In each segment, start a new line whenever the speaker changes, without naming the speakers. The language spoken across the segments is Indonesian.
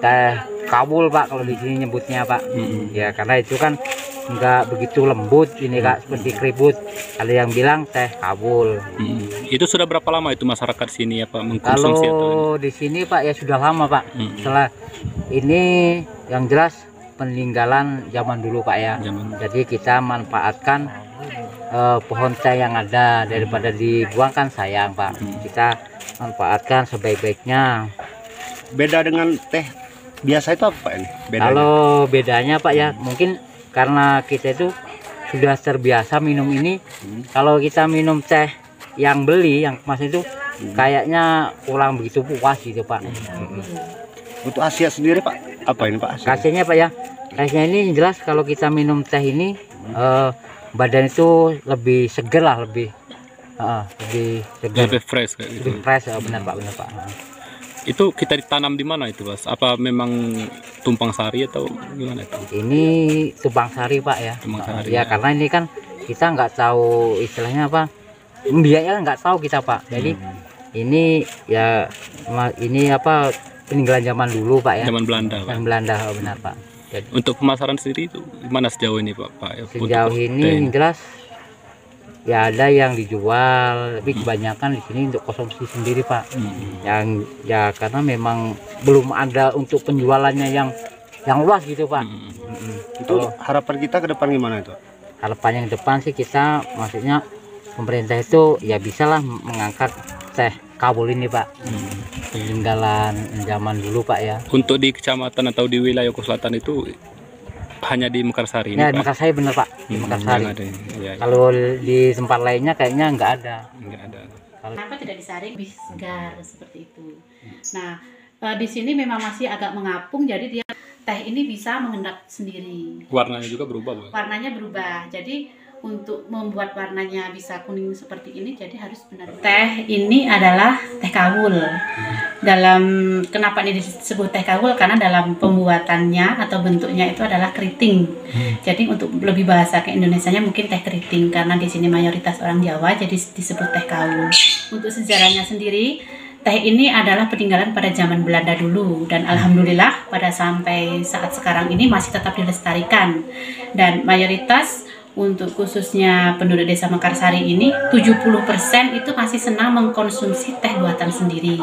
teh kawul Pak kalau di sini nyebutnya Pak. Ya karena itu kan nggak begitu lembut ini Kak, seperti keriput. Ada yang bilang teh kawul.
Itu sudah berapa lama itu masyarakat sini ya Pak mengkonsumsi atau
Kalau di sini Pak ya sudah lama Pak. Setelah ini yang jelas peninggalan zaman dulu Pak ya. Jadi kita manfaatkan pohon teh yang ada, daripada dibuang kan sayang Pak. Kita manfaatkan sebaik-baiknya.
Beda dengan teh biasa itu apa Pak ini? Bedanya?
Kalau bedanya Pak ya mungkin karena kita itu sudah terbiasa minum ini. Kalau kita minum teh yang beli yang kemasan itu kayaknya kurang begitu puas gitu Pak.
Untuk Asia sendiri Pak, apa ini Pak?
Khasiatnya Pak ya, khasiatnya ini jelas kalau kita minum teh ini badan itu lebih seger lah, lebih seger,
lebih fresh kayak gitu.
lebih fresh. Benar Pak, benar Pak.
Itu kita ditanam di mana itu Mas? Apa memang tumpang sari atau gimana itu?
Ini tumpang sari Pak ya.
Tumpang sari,
ya karena ini kan kita nggak tahu istilahnya apa, biaya nggak tahu kita Pak. Jadi ini ya ini apa peninggalan zaman dulu Pak ya.
Zaman Belanda Pak.
Zaman Belanda, benar Pak. Jadi,
untuk pemasaran sendiri itu gimana sejauh ini Pak?
Sejauh ini jelas ya ada yang dijual, tapi kebanyakan di sini untuk konsumsi sendiri Pak. Yang ya karena memang belum ada untuk penjualannya yang luas gitu Pak.
Itu harapan kita ke depan gimana itu?
Harapan yang depan sih kita maksudnya pemerintah itu ya bisalah mengangkat teh kawul ini Pak. Peninggalan zaman dulu Pak ya.
Untuk di kecamatan atau di wilayah Oku Selatan itu hanya di Mekarsari ini
Ya,
Pak?
Mekarsari bener Pak, di Mekarsari.
Ya.
Kalau di tempat lainnya kayaknya nggak ada.
Kenapa tidak disaring lebih segar seperti itu? Nah, di sini memang masih agak mengapung, jadi dia teh ini bisa mengendap sendiri.
Warnanya juga berubah Pak?
Warnanya berubah, jadi untuk membuat warnanya bisa kuning seperti ini, jadi harus benar. Teh ini adalah teh kawul. Kenapa ini disebut teh kawul? Karena dalam pembuatannya atau bentuknya itu adalah keriting. Jadi untuk lebih bahasa ke Indonesianya mungkin teh keriting, karena di sini mayoritas orang Jawa, jadi disebut teh kawul. Untuk sejarahnya sendiri, teh ini adalah peninggalan pada zaman Belanda dulu, dan alhamdulillah pada sampai saat sekarang ini masih tetap dilestarikan. Dan mayoritas untuk khususnya penduduk desa Mekarsari ini 70% itu masih senang mengkonsumsi teh buatan sendiri.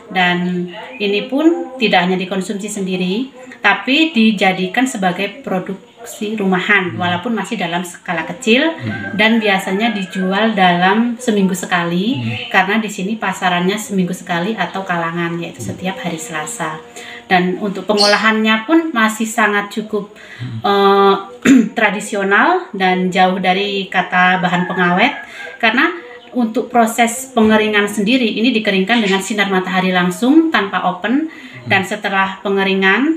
Dan ini pun tidak hanya dikonsumsi sendiri, tapi dijadikan sebagai produksi rumahan walaupun masih dalam skala kecil, dan biasanya dijual dalam seminggu sekali, karena di sini pasarannya seminggu sekali atau kalangan, yaitu setiap hari Selasa. Dan untuk pengolahannya pun masih sangat cukup tradisional dan jauh dari kata bahan pengawet, karena untuk proses pengeringan sendiri ini dikeringkan dengan sinar matahari langsung tanpa oven, dan setelah pengeringan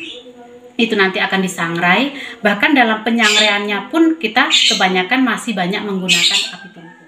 itu nanti akan disangrai. Bahkan dalam penyangreannya pun kita kebanyakan masih banyak menggunakan api tungku.